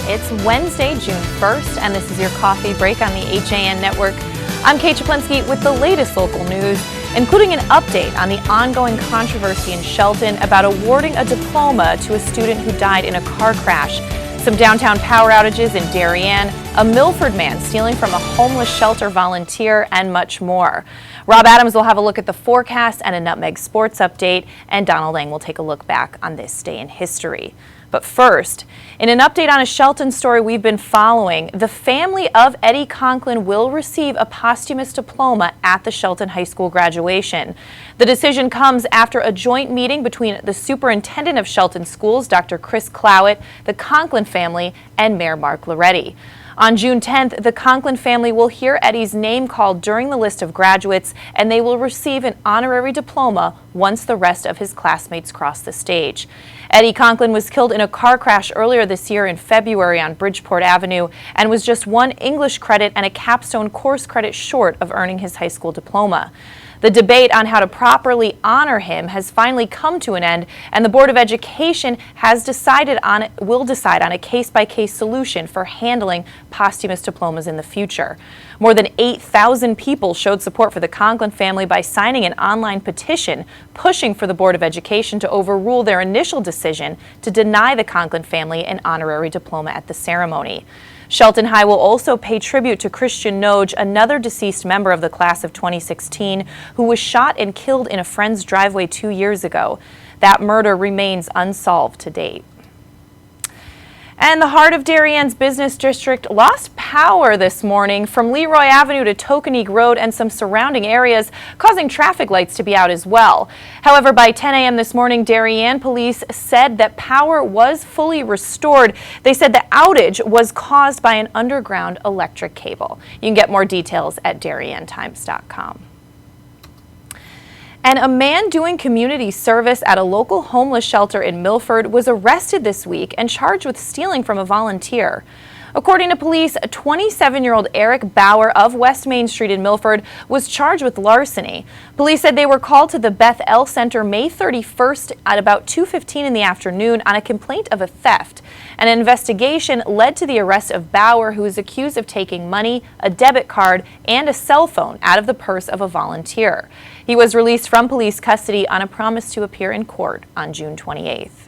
It's Wednesday, June 1st, and this is your coffee break on the HAN Network. I'm Kate Czaplinski with the latest local news, including an update on the ongoing controversy in Shelton about awarding a diploma to a student who died in a car crash, some downtown power outages in Darien, a Milford man stealing from a homeless shelter volunteer, and much more. Rob Adams will have a look at the forecast and a Nutmeg sports update, and Donald Lang will take a look back on this day in history. But first, in an update on a Shelton story we've been following, the family of Eddie Conklin will receive a posthumous diploma at the Shelton High School graduation. The decision comes after a joint meeting between the superintendent of Shelton Schools, Dr. Chris Clowett, the Conklin family, and Mayor Mark Loretti. On June 10th, the Conklin family will hear Eddie's name called during the list of graduates, and they will receive an honorary diploma once the rest of his classmates cross the stage. Eddie Conklin was killed in a car crash earlier this year in February on Bridgeport Avenue and was just one English credit and a capstone course credit short of earning his high school diploma. The debate on how to properly honor him has finally come to an end, and the Board of Education will decide on a case-by-case solution for handling posthumous diplomas in the future. More than 8,000 people showed support for the Conklin family by signing an online petition pushing for the Board of Education to overrule their initial decision to deny the Conklin family an honorary diploma at the ceremony. Shelton High will also pay tribute to Christian Noge, another deceased member of the class of 2016, who was shot and killed in a friend's driveway 2 years ago. That murder remains unsolved to date. And the heart of Darien's business district lost power this morning from Leroy Avenue to Tokenique Road and some surrounding areas, causing traffic lights to be out as well. However, by 10 a.m. this morning, Darien police said that power was fully restored. They said the outage was caused by an underground electric cable. You can get more details at DarienTimes.com. And a man doing community service at a local homeless shelter in Milford was arrested this week and charged with stealing from a volunteer. According to police, 27-year-old Eric Bauer of West Main Street in Milford was charged with larceny. Police said they were called to the Beth L Center May 31st at about 2:15 in the afternoon on a complaint of a theft. An investigation led to the arrest of Bauer, who is accused of taking money, a debit card, and a cell phone out of the purse of a volunteer. He was released from police custody on a promise to appear in court on June 28th.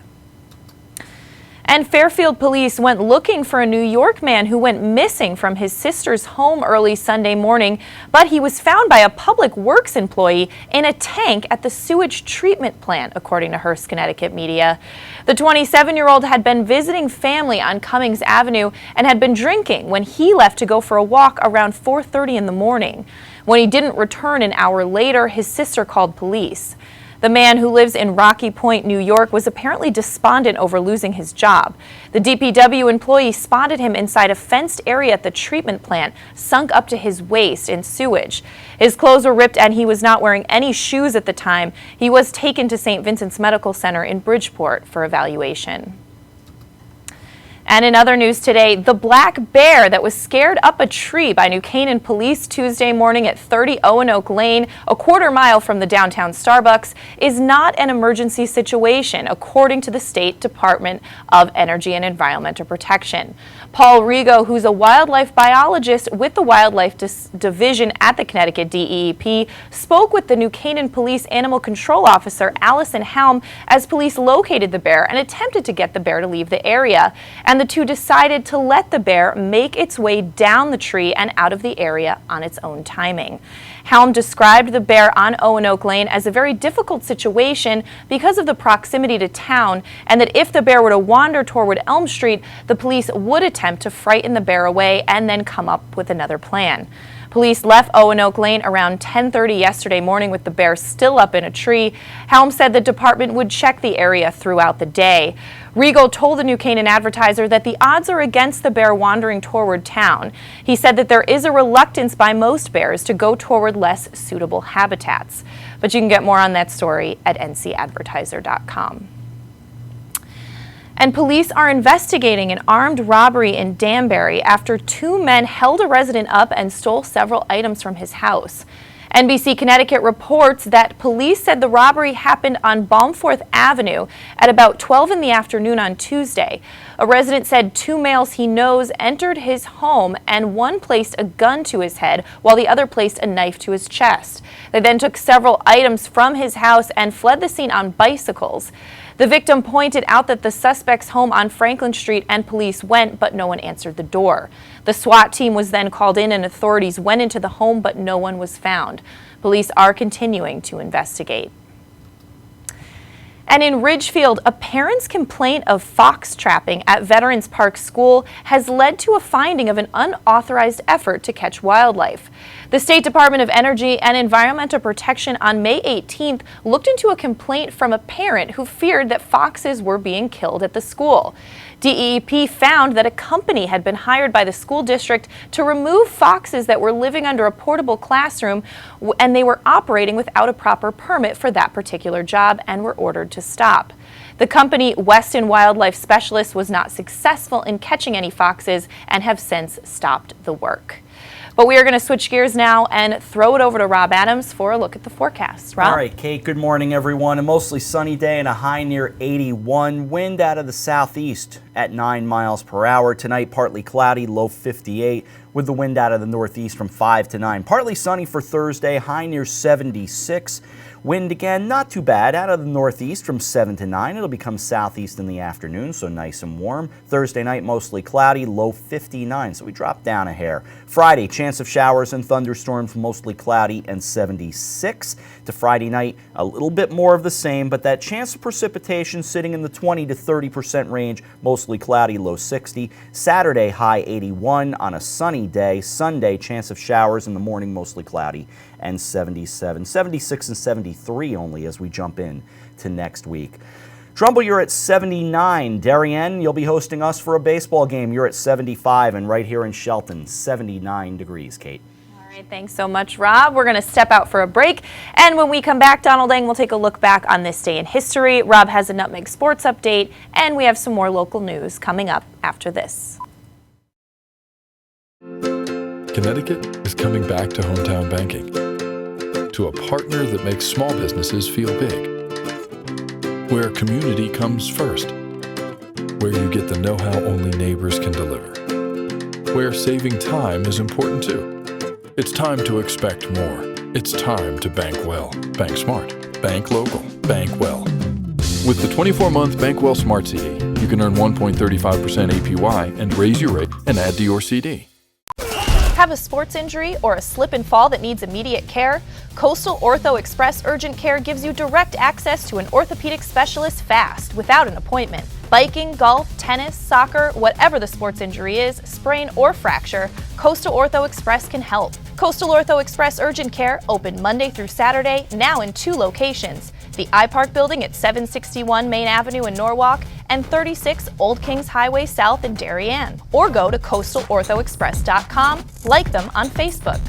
And Fairfield police went looking for a New York man who went missing from his sister's home early Sunday morning, but he was found by a public works employee in a tank at the sewage treatment plant, according to Hearst, Connecticut media. The 27-year-old had been visiting family on Cummings Avenue and had been drinking when he left to go for a walk around 4:30 in the morning. When he didn't return an hour later, his sister called police. The man, who lives in Rocky Point, New York, was apparently despondent over losing his job. The DPW employee spotted him inside a fenced area at the treatment plant, sunk up to his waist in sewage. His clothes were ripped and he was not wearing any shoes at the time. He was taken to St. Vincent's Medical Center in Bridgeport for evaluation. And in other news today, the black bear that was scared up a tree by New Canaan police Tuesday morning at 30 Owen-Oak Lane, a quarter mile from the downtown Starbucks, is not an emergency situation, according to the State Department of Energy and Environmental Protection. Paul Rigo, who's a wildlife biologist with the Wildlife Division at the Connecticut DEEP, spoke with the New Canaan Police Animal Control Officer Allison Helm as police located the bear and attempted to get the bear to leave the area. And the two decided to let the bear make its way down the tree and out of the area on its own timing. Helm described the bear on Owen-Oak Lane as a very difficult situation because of the proximity to town, and that if the bear were to wander toward Elm Street, the police would attempt to frighten the bear away and then come up with another plan. Police left Owen-Oak Lane around 10:30 yesterday morning with the bear still up in a tree. Helm said the department would check the area throughout the day. Rigo told the New Canaan Advertiser that the odds are against the bear wandering toward town. He said that there is a reluctance by most bears to go toward less suitable habitats. But you can get more on that story at ncadvertiser.com. And police are investigating an armed robbery in Danbury after two men held a resident up and stole several items from his house. NBC Connecticut reports that police said the robbery happened on Balmforth Avenue at about 12 in the afternoon on Tuesday. A resident said two males he knows entered his home and one placed a gun to his head while the other placed a knife to his chest. They then took several items from his house and fled the scene on bicycles. The victim pointed out that the suspect's home on Franklin Street and police went, but no one answered the door. The SWAT team was then called in and authorities went into the home, but no one was found. Police are continuing to investigate. And in Ridgefield, a parent's complaint of fox trapping at Veterans Park School has led to a finding of an unauthorized effort to catch wildlife. The State Department of Energy and Environmental Protection on May 18th looked into a complaint from a parent who feared that foxes were being killed at the school. DEEP found that a company had been hired by the school district to remove foxes that were living under a portable classroom, and they were operating without a proper permit for that particular job and were ordered to stop. The company, Weston Wildlife Specialists, was not successful in catching any foxes and have since stopped the work. But we are going to switch gears now and throw it over to Rob Adams for a look at the forecast. Rob? All right, Kate, good morning, everyone. A mostly sunny day and a high near 81. Wind out of the southeast at 9 miles per hour. Tonight, partly cloudy, low 58, with the wind out of the northeast from 5 to 9. Partly sunny for Thursday, high near 76. Wind again, not too bad, out of the northeast from 7 to 9. It'll become southeast in the afternoon, so nice and warm. Thursday night, mostly cloudy, low 59, so we drop down a hair. Friday, chance of showers and thunderstorms, mostly cloudy and 76. To Friday night, a little bit more of the same, but that chance of precipitation sitting in the 20 to 30% range, mostly cloudy, low 60. Saturday, high 81 on a sunny day. Sunday, chance of showers in the morning, mostly cloudy, and 77. 76 and 73 only as we jump in to next week. Trumbull, you're at 79. Darien, you'll be hosting us for a baseball game. You're at 75, and right here in Shelton, 79 degrees, Kate. All right, thanks so much, Rob. We're going to step out for a break, and when we come back, Donald Eng will take a look back on this day in history. Rob has a Nutmeg sports update, and we have some more local news coming up after this. Connecticut is coming back to hometown banking, to a partner that makes small businesses feel big, where community comes first, where you get the know-how only neighbors can deliver, where saving time is important too. It's time to expect more. It's time to bank well, bank smart, bank local, bank well. With the 24-month Bank Well Smart CD, you can earn 1.35% APY and raise your rate and add to your CD. Have a sports injury or a slip and fall that needs immediate care? Coastal Ortho Express Urgent Care gives you direct access to an orthopedic specialist fast, without an appointment. Biking, golf, tennis, soccer, whatever the sports injury is, sprain or fracture, Coastal Ortho Express can help. Coastal Ortho Express Urgent Care, open Monday through Saturday, now in 2 locations. The iPark building at 761 Main Avenue in Norwalk and 36 Old Kings Highway South in Darien. Or go to coastalorthoexpress.com, like them on Facebook.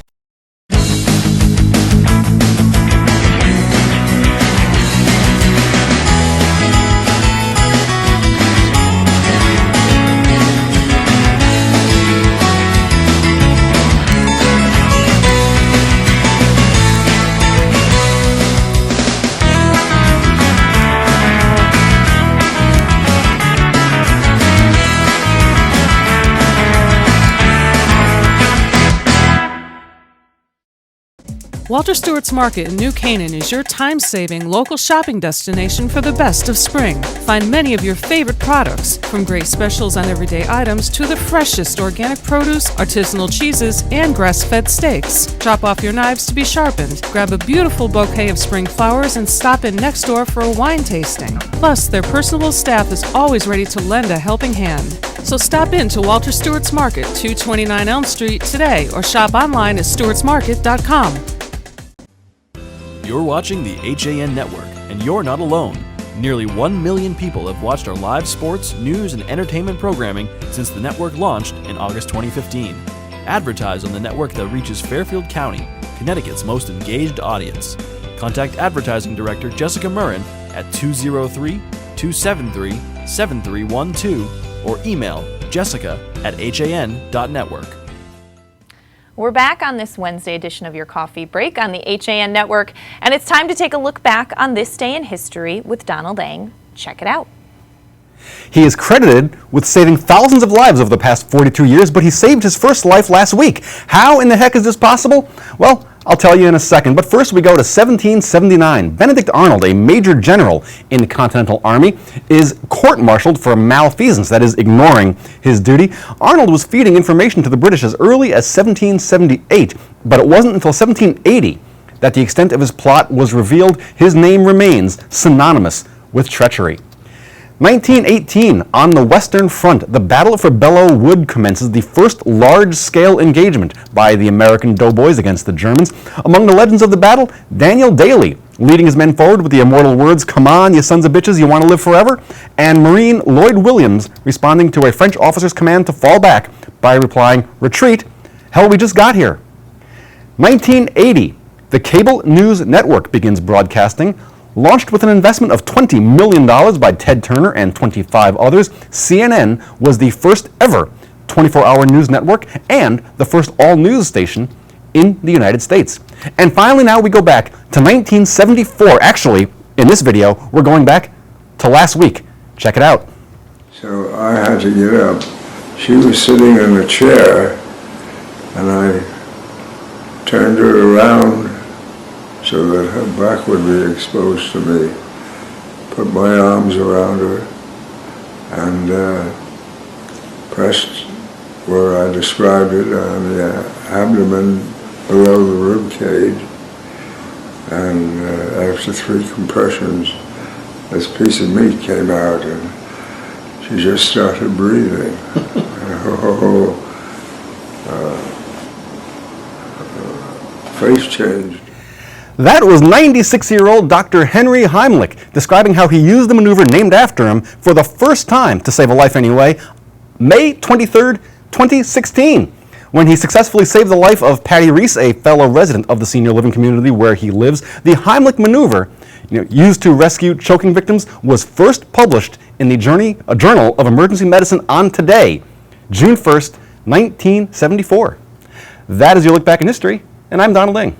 Walter Stewart's Market in New Canaan is your time-saving local shopping destination for the best of spring. Find many of your favorite products, from great specials on everyday items to the freshest organic produce, artisanal cheeses, and grass-fed steaks. Drop off your knives to be sharpened, grab a beautiful bouquet of spring flowers, and stop in next door for a wine tasting. Plus, their personable staff is always ready to lend a helping hand. So stop in to Walter Stewart's Market, 229 Elm Street today, or shop online at stewartsmarket.com. You're watching the HAN Network, and you're not alone. Nearly 1 million people have watched our live sports, news, and entertainment programming since the network launched in August 2015. Advertise on the network that reaches Fairfield County, Connecticut's most engaged audience. Contact Advertising Director Jessica Murrin at 203-273-7312 or email jessica@han.network. We're back on this Wednesday edition of Your Coffee Break on the HAN Network, and it's time to take a look back on this day in history with Donald Ng. Check it out. He is credited with saving thousands of lives over the past 42 years, but he saved his first life last week. How in the heck is this possible? Well, I'll tell you in a second, but first we go to 1779. Benedict Arnold, a major general in the Continental Army, is court-martialed for malfeasance, that is, ignoring his duty. Arnold was feeding information to the British as early as 1778, but it wasn't until 1780 that the extent of his plot was revealed. His name remains synonymous with treachery. 1918, on the Western Front, the Battle for Belleau Wood commences, the first large-scale engagement by the American doughboys against the Germans. Among the legends of the battle, Daniel Daly, leading his men forward with the immortal words, "Come on, you sons of bitches, you want to live forever?" and Marine Lloyd Williams responding to a French officer's command to fall back by replying, "Retreat, hell, we just got here." 1980, the cable news network begins broadcasting. Launched with an investment of $20 million by Ted Turner and 25 others, CNN was the first ever 24-hour news network and the first all-news station in the United States. And finally, now we go back to 1974. Actually, in this video, we're going back to last week. Check it out. So I had to get up. She was sitting in a chair, and I turned her around so that her back would be exposed to me. Put my arms around her and pressed where I described it on the abdomen below the rib cage. And after 3 compressions, this piece of meat came out and she just started breathing. Face changed. That was 96-year-old Dr. Henry Heimlich describing how he used the maneuver named after him for the first time to save a life anyway, May 23rd, 2016, when he successfully saved the life of Patty Reese, a fellow resident of the senior living community where he lives. The Heimlich maneuver, used to rescue choking victims, was first published in the Journal of Emergency Medicine on today, June 1st, 1974. That is your look back in history, and I'm Donald Ng.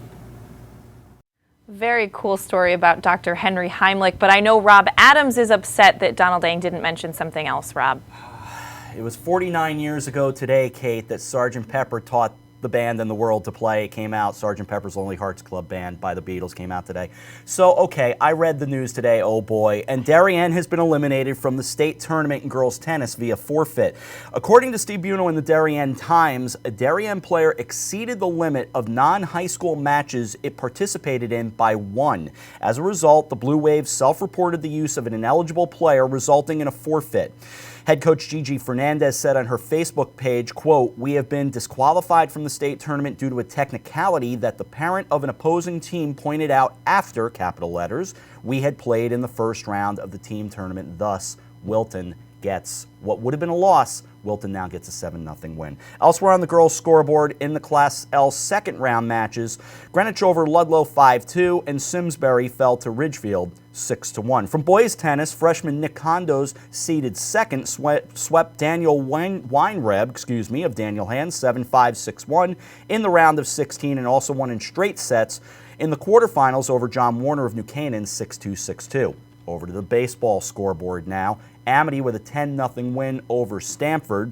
Very cool story about Dr. Henry Heimlich, but I know Rob Adams is upset that Donald Ng didn't mention something else, Rob. It was 49 years ago today, Kate, that Sgt. Pepper taught the band in the world to play. It came out, Sgt. Pepper's Lonely Hearts Club Band by the Beatles came out today. So, okay, I read the news today, oh boy, and Darien has been eliminated from the state tournament in girls tennis via forfeit. According to Steve Buno in the Darien Times, a Darien player exceeded the limit of non-high school matches it participated in by 1. As a result, the Blue Waves self-reported the use of an ineligible player, resulting in a forfeit. Head coach Gigi Fernandez said on her Facebook page, quote, "We have been disqualified from the state tournament due to a technicality that the parent of an opposing team pointed out after, capital letters, we had played in the first round of the team tournament. Thus, Wilton gets what would have been a loss. Wilton now gets a 7-0 win." Elsewhere on the girls' scoreboard in the Class L second round matches, Greenwich over Ludlow 5-2 and Simsbury fell to Ridgefield 6-1. From boys tennis, freshman Nick Condos seeded second swept Daniel Weinreb, of Daniel Hand 7-5, 6-1 in the round of 16 and also won in straight sets in the quarterfinals over John Warner of New Canaan 6-2, 6-2. Over to the baseball scoreboard now. Amity with a 10-0 win over Stamford.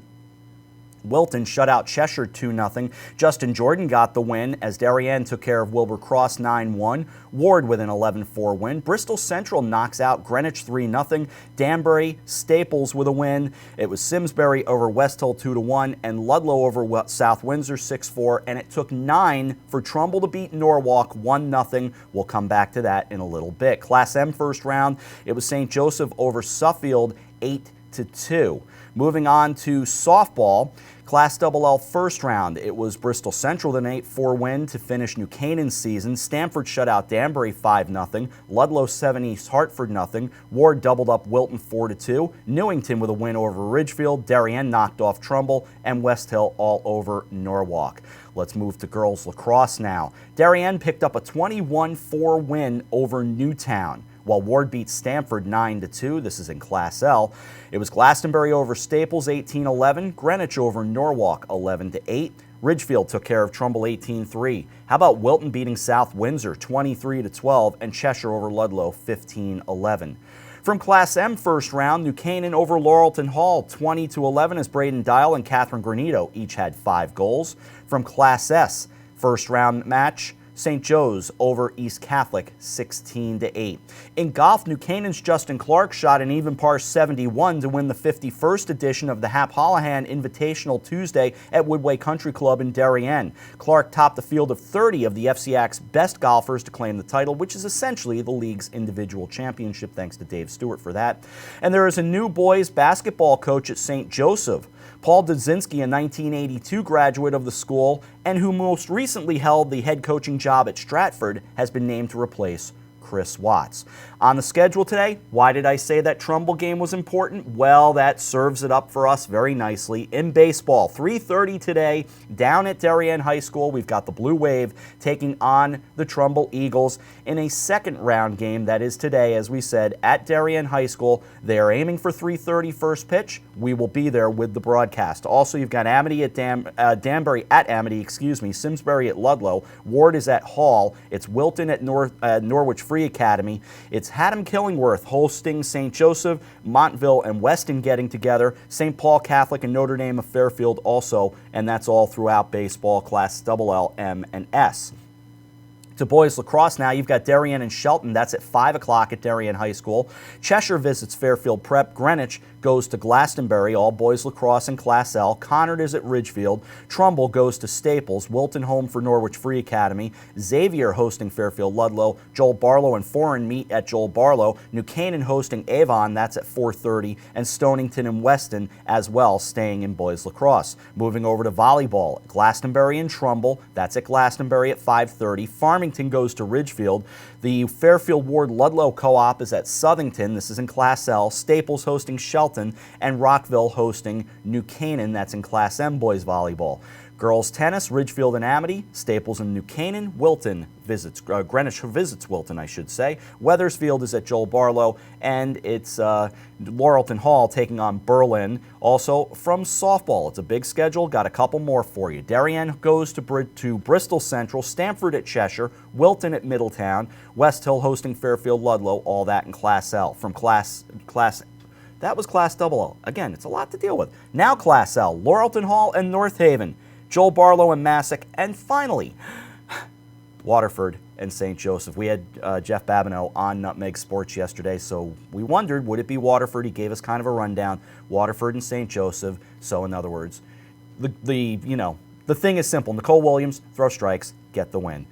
Wilton shut out Cheshire 2-0. Justin Jordan got the win as Darien took care of Wilbur Cross 9-1. Ward with an 11-4 win. Bristol Central knocks out Greenwich 3-0. Danbury Staples with a win. It was Simsbury over West Hill 2-1 and Ludlow over South Windsor 6-4. And it took 9 for Trumbull to beat Norwalk 1-0. We'll come back to that in a little bit. Class M first round, it was St. Joseph over Suffield 8-2. Moving on to softball, Class LL first round, it was Bristol Central with an 8-4 win to finish New Canaan's season. Stamford shut out Danbury 5-0. Ludlow 7 East Hartford 0. Ward doubled up Wilton 4-2. Newington with a win over Ridgefield. Darien knocked off Trumbull and West Hill all over Norwalk. Let's move to girls lacrosse now. Darien picked up a 21-4 win over Newtown, while Ward beat Stamford 9-2. This is in Class L. It was Glastonbury over Staples 18-11, Greenwich over Norwalk 11-8, Ridgefield took care of Trumbull 18-3. How about Wilton beating South Windsor 23-12 and Cheshire over Ludlow 15-11. From Class M first round, New Canaan over Laurelton Hall 20-11 as Braden Dial and Catherine Granito each had 5 goals. From Class S first round match, St. Joe's over East Catholic 16-8. In golf, New Canaan's Justin Clark shot an even par 71 to win the 51st edition of the Hap Holohan Invitational Tuesday at Woodway Country Club in Darien. Clark topped the field of 30 of the FCAC's best golfers to claim the title, which is essentially the league's individual championship. Thanks to Dave Stewart for that. And there is a new boys basketball coach at St. Joseph. Paul Dudzinski, a 1982 graduate of the school and who most recently held the head coaching job at Stratford, has been named to replace Chris Watts. On the schedule today, why did I say that Trumbull game was important? Well, that serves it up for us very nicely. In baseball, 3:30 today, down at Darien High School, we've got the Blue Wave taking on the Trumbull Eagles in a second round game that is today, as we said, at Darien High School. They are aiming for 3:30 first pitch. We will be there with the broadcast. Also, you've got Amity at Danbury at Amity, Simsbury at Ludlow. Ward is at Hall. It's Wilton at Norwich Free Academy. It's Haddam Killingworth hosting St. Joseph, Montville and Weston getting together, St. Paul Catholic and Notre Dame of Fairfield also, and that's all throughout baseball, Class LL, M, and S. To boys lacrosse now, you've got Darien and Shelton. That's at 5 o'clock at Darien High School. Cheshire visits Fairfield Prep. Greenwich goes to Glastonbury, all boys lacrosse in Class L. Conard is at Ridgefield. Trumbull goes to Staples. Wilton home for Norwich Free Academy. Xavier hosting Fairfield Ludlow. Joel Barlow and Foreign meet at Joel Barlow. New Canaan hosting Avon. That's at 4:30. And Stonington and Weston as well, staying in boys lacrosse. Moving over to volleyball, Glastonbury and Trumbull. That's at Glastonbury at 5:30. Farmington goes to Ridgefield. The Fairfield Ward Ludlow Co-op is at Southington. This is in Class L. Staples hosting Shelton, and Rockville hosting New Canaan. That's in Class M boys volleyball. Girls tennis, Ridgefield and Amity, Staples and New Canaan. Wilton visits, Greenwich visits Wilton, I should say. Weathersfield is at Joel Barlow, and it's Laurelton Hall taking on Berlin. Also from softball, it's a big schedule, got a couple more for you. Darien goes to Bristol Central, Stamford at Cheshire, Wilton at Middletown, West Hill hosting Fairfield Ludlow, all that in Class L. From that was Class LL. Again, it's a lot to deal with. Now Class L, Laurelton Hall and North Haven, Joel Barlow and Massac, and finally, Waterford and St. Joseph. We had Jeff Babineau on Nutmeg Sports yesterday, so we wondered, would it be Waterford? He gave us kind of a rundown. Waterford and St. Joseph. So in other words, the thing is simple. Nicole Williams, throw strikes, get the win.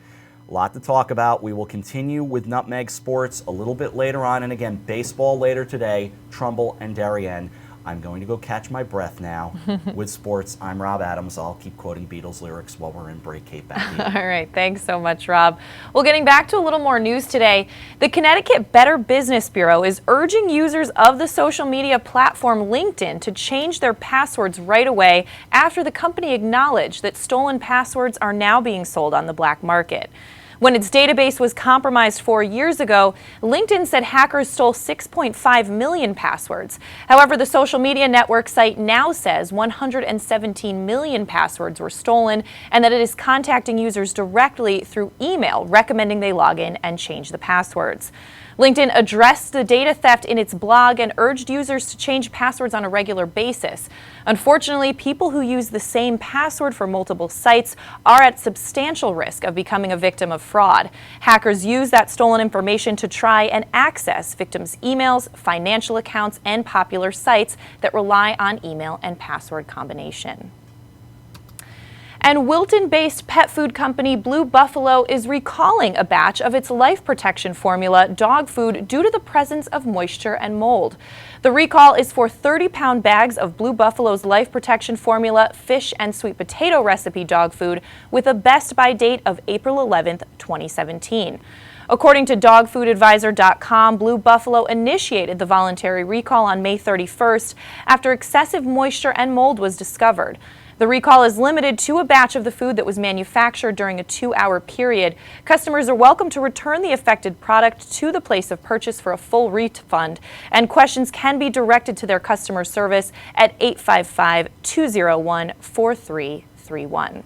A lot to talk about. We will continue with Nutmeg Sports a little bit later on, and again, baseball later today, Trumbull and Darien. I'm going to go catch my breath now with sports. I'm Rob Adams. I'll keep quoting Beatles lyrics while we're in break. Kate, back to you. All right. Thanks so much, Rob. Well, getting back to a little more news today, the Connecticut Better Business Bureau is urging users of the social media platform LinkedIn to change their passwords right away after the company acknowledged that stolen passwords are now being sold on the black market. When its database was compromised 4 years ago, LinkedIn said hackers stole 6.5 million passwords. However, the social media network site now says 117 million passwords were stolen and that it is contacting users directly through email, recommending they log in and change the passwords. LinkedIn addressed the data theft in its blog and urged users to change passwords on a regular basis. Unfortunately, people who use the same password for multiple sites are at substantial risk of becoming a victim of fraud. Hackers use that stolen information to try and access victims' emails, financial accounts, and popular sites that rely on email and password combination. And Wilton-based pet food company Blue Buffalo is recalling a batch of its life protection formula dog food due to the presence of moisture and mold. The recall is for 30-pound bags of Blue Buffalo's life protection formula fish and sweet potato recipe dog food with a best by date of April 11th, 2017. According to dogfoodadvisor.com, Blue Buffalo initiated the voluntary recall on May 31st after excessive moisture and mold was discovered. The recall is limited to a batch of the food that was manufactured during a 2-hour period. Customers are welcome to return the affected product to the place of purchase for a full refund, and questions can be directed to their customer service at 855-201-4331.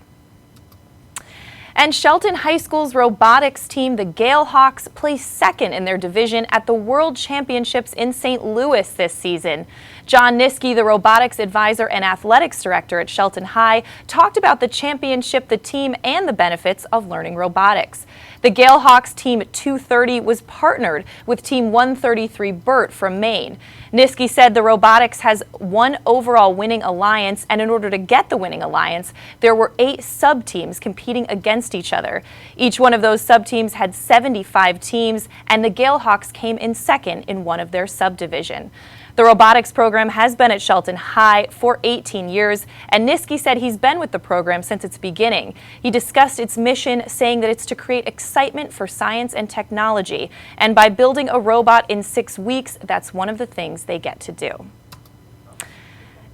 And Shelton High School's robotics team, the Galehawks, placed second in their division at the World Championships in St. Louis this season. John Niski, the robotics advisor and athletics director at Shelton High, talked about the championship, the team, and the benefits of learning robotics. The Galehawks Team 230 was partnered with Team 133 Burt from Maine. Niski said the robotics has one overall winning alliance, and in order to get the winning alliance, there were 8 sub-teams competing against each other. Each one of those sub-teams had 75 teams, and the Galehawks came in second in one of their subdivision. The robotics program has been at Shelton High for 18 years, and Niski said he's been with the program since its beginning. He discussed its mission, saying that it's to create excitement for science and technology, and by building a robot in 6 weeks, that's one of the things they get to do.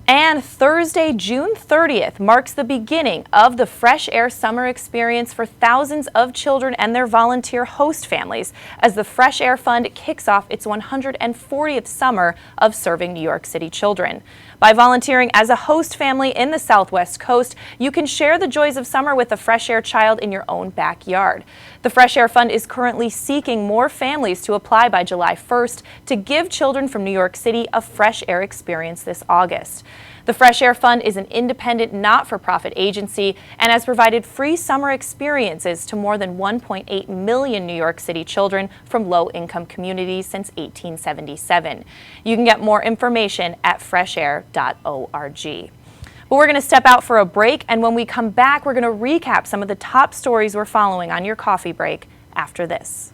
And Thursday, June 30th, marks the beginning of the Fresh Air Summer Experience for thousands of children and their volunteer host families as the Fresh Air Fund kicks off its 140th summer of serving New York City children. By volunteering as a host family in the Southwest Coast, you can share the joys of summer with a Fresh Air child in your own backyard. The Fresh Air Fund is currently seeking more families to apply by July 1st to give children from New York City a fresh air experience this August. The Fresh Air Fund is an independent, not-for-profit agency and has provided free summer experiences to more than 1.8 million New York City children from low-income communities since 1877. You can get more information at freshair.org. But we're going to step out for a break, and when we come back, we're going to recap some of the top stories we're following on your coffee break after this.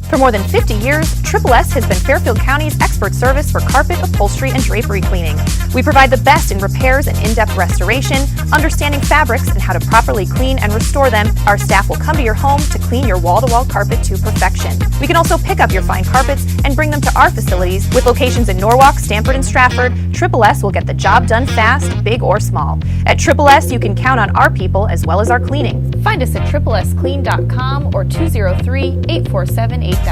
For more than 50 years, SSS has been Fairfield County's expert service for carpet, upholstery, and drapery cleaning. We provide the best in repairs and in-depth restoration, understanding fabrics and how to properly clean and restore them. Our staff will come to your home to clean your wall-to-wall carpet to perfection. We can also pick up your fine carpets and bring them to our facilities with locations in Norwalk, Stamford, and Stratford. SSS will get the job done fast, big or small. At SSS, you can count on our people as well as our cleaning. Find us at SSSclean.com or 203-847-8000.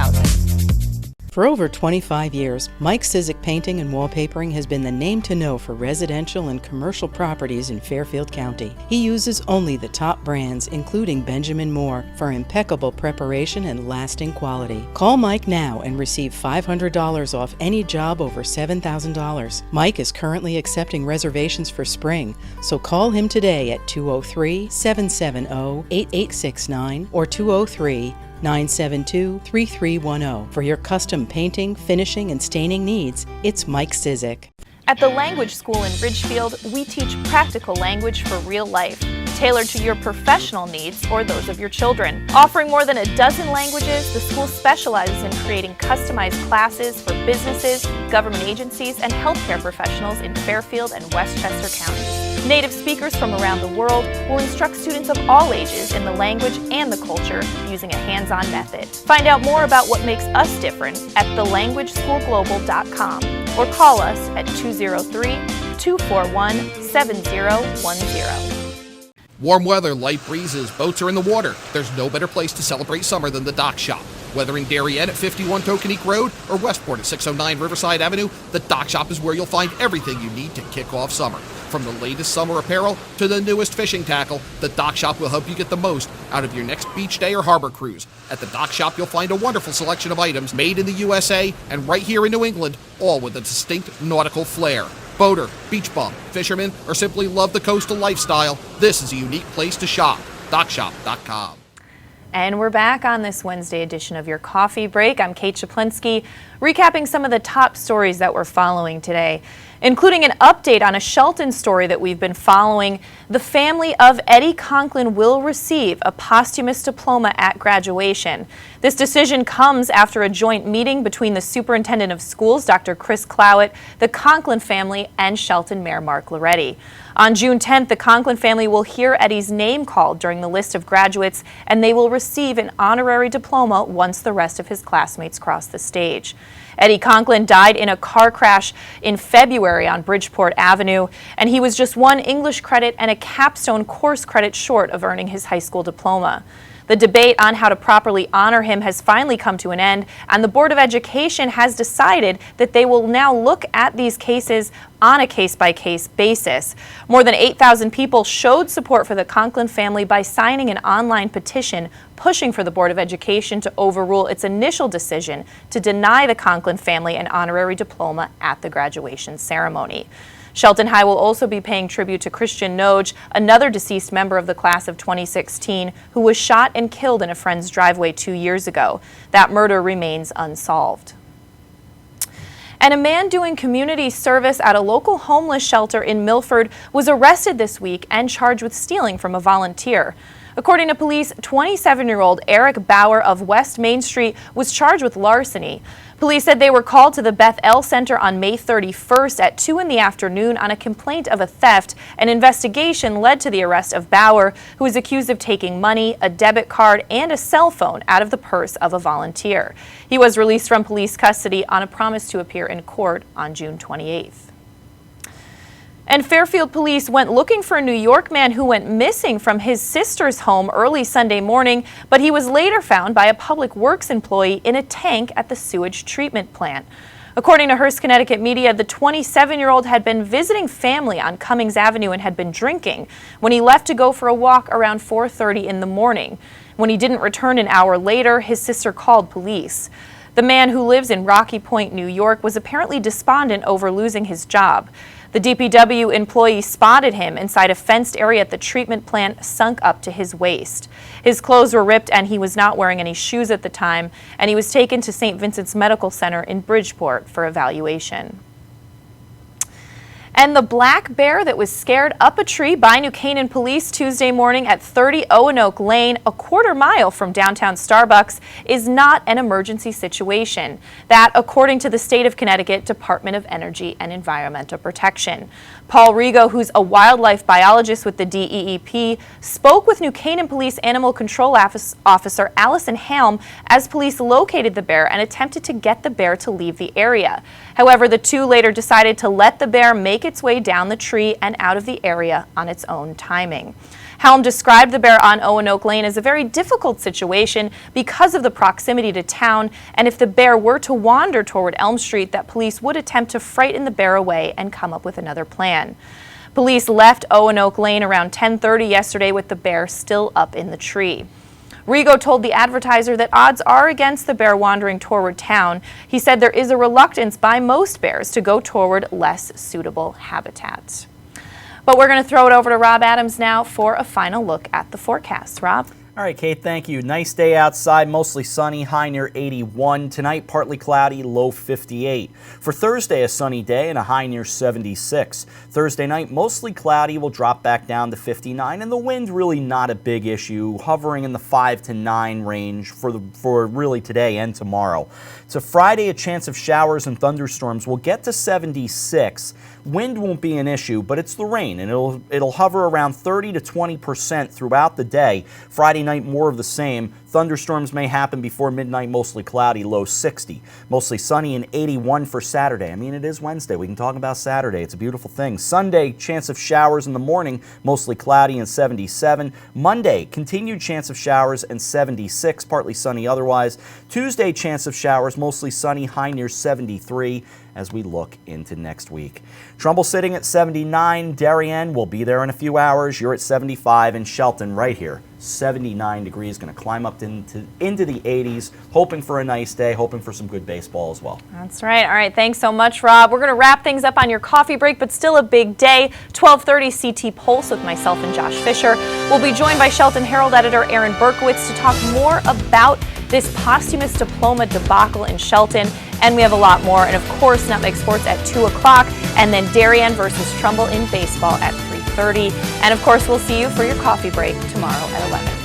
For over 25 years, Mike Cizik Painting and Wallpapering has been the name to know for residential and commercial properties in Fairfield County. He uses only the top brands, including Benjamin Moore, for impeccable preparation and lasting quality. Call Mike now and receive $500 off any job over $7,000. Mike is currently accepting reservations for spring, so call him today at 203-770-8869 or 203-972-3310. For your custom painting, finishing, and staining needs, it's Mike Cizik. At the Language School in Ridgefield, we teach practical language for real life, tailored to your professional needs or those of your children. Offering more than a dozen languages, the school specializes in creating customized classes for businesses, government agencies, and healthcare professionals in Fairfield and Westchester counties. Native speakers from around the world will instruct students of all ages in the language and the culture using a hands-on method. Find out more about what makes us different at thelanguageschoolglobal.com or call us at 203-241-7010. Warm weather, light breezes, boats are in the water. There's no better place to celebrate summer than the Dock Shop. Whether in Darien at 51 Tokenique Road or Westport at 609 Riverside Avenue, the Dock Shop is where you'll find everything you need to kick off summer. From the latest summer apparel to the newest fishing tackle, the Dock Shop will help you get the most out of your next beach day or harbor cruise. At the Dock Shop, you'll find a wonderful selection of items made in the USA and right here in New England, all with a distinct nautical flair. Boater, beach bum, fisherman, or simply love the coastal lifestyle, this is a unique place to shop. DockShop.com. And we're back on this Wednesday edition of your Coffee Break. I'm Kate Czaplinski, recapping some of the top stories that we're following today. including an update on a Shelton story that we've been following. The family of Eddie Conklin will receive a posthumous diploma at graduation. This decision comes after a joint meeting between the superintendent of schools, Dr. Chris Clowett, the Conklin family, and Shelton Mayor Mark Loretti. On June 10th, the Conklin family will hear Eddie's name called during the list of graduates, and they will receive an honorary diploma once the rest of his classmates cross the stage. Eddie Conklin died in a car crash in February on Bridgeport Avenue, and he was just one English credit and a capstone course credit short of earning his high school diploma. The debate on how to properly honor him has finally come to an end, and the Board of Education has decided that they will now look at these cases on a case-by-case basis. More than 8,000 people showed support for the Conklin family by signing an online petition pushing for the Board of Education to overrule its initial decision to deny the Conklin family an honorary diploma at the graduation ceremony. Shelton High will also be paying tribute to Christian Noge, another deceased member of the class of 2016, who was shot and killed in a friend's driveway 2 years ago. That murder remains unsolved. And a man doing community service at a local homeless shelter in Milford was arrested this week and charged with stealing from a volunteer. According to police, 27-year-old Eric Bauer of West Main Street was charged with larceny. Police said they were called to the Beth El Center on May 31st at 2 in the afternoon on a complaint of a theft. An investigation led to the arrest of Bauer, who is accused of taking money, a debit card, and a cell phone out of the purse of a volunteer. He was released from police custody on a promise to appear in court on June 28th. And Fairfield police went looking for a New York man who went missing from his sister's home early Sunday morning, but he was later found by a public works employee in a tank at the sewage treatment plant. According to Hearst, Connecticut media, the 27-year-old had been visiting family on Cummings Avenue and had been drinking when he left to go for a walk around 4:30 in the morning. When he didn't return an hour later, his sister called police. The man, who lives in Rocky Point, New York, was apparently despondent over losing his job. The DPW employee spotted him inside a fenced area at the treatment plant, sunk up to his waist. His clothes were ripped and he was not wearing any shoes at the time, and he was taken to St. Vincent's Medical Center in Bridgeport for evaluation. And the black bear that was scared up a tree by New Canaan police Tuesday morning at 30 Owen Lane, a quarter mile from downtown Starbucks, is not an emergency situation. That, according to the State of Connecticut Department of Energy and Environmental Protection. Paul Rigo, who's a wildlife biologist with the DEEP, spoke with New Canaan Police Animal Control Officer Allison Helm as police located the bear and attempted to get the bear to leave the area. However, the two later decided to let the bear make its way down the tree and out of the area on its own timing. Helm described the bear on Owen Lane as a very difficult situation because of the proximity to town, and if the bear were to wander toward Elm Street, that police would attempt to frighten the bear away and come up with another plan. Police left Owen Lane around 10:30 yesterday with the bear still up in the tree. Rigo told the Advertiser that odds are against the bear wandering toward town. He said there is a reluctance by most bears to go toward less suitable habitats. But we're going to throw it over to Rob Adams now for a final look at the forecast. Rob? All right, Kate, thank you. Nice day outside, mostly sunny, high near 81. Tonight, partly cloudy, low 58. For Thursday, a sunny day and a high near 76. Thursday night, mostly cloudy, will drop back down to 59, and the wind really not a big issue, hovering in the 5 to 9 range for really today and tomorrow. So Friday, a chance of showers and thunderstorms. Will get to 76. Wind won't be an issue, but it's the rain, and it'll hover around 30 to 20% throughout the day. Friday night, more of the same. Thunderstorms may happen before midnight, mostly cloudy, low 60. Mostly sunny and 81 for Saturday. I mean, it is Wednesday. We can talk about Saturday. It's a beautiful thing. Sunday, chance of showers in the morning, mostly cloudy and 77. Monday, continued chance of showers and 76, partly sunny otherwise. Tuesday, chance of showers, mostly sunny, high near 73 as we look into next week. Trumbull sitting at 79. Darien will be there in a few hours. You're at 75, and Shelton right here, 79 degrees, going to climb up into the 80s, hoping for a nice day, hoping for some good baseball as well. That's right. All right, thanks so much, Rob. We're going to wrap things up on your coffee break, but still a big day. 12:30 CT Pulse with myself and Josh Fisher. We'll be joined by Shelton Herald editor Aaron Berkowitz to talk more about this posthumous diploma debacle in Shelton, and we have a lot more. And of course, Nutmeg Sports at 2 o'clock, and then Darien versus Trumbull in baseball at 3:30. And of course, we'll see you for your coffee break tomorrow at 11.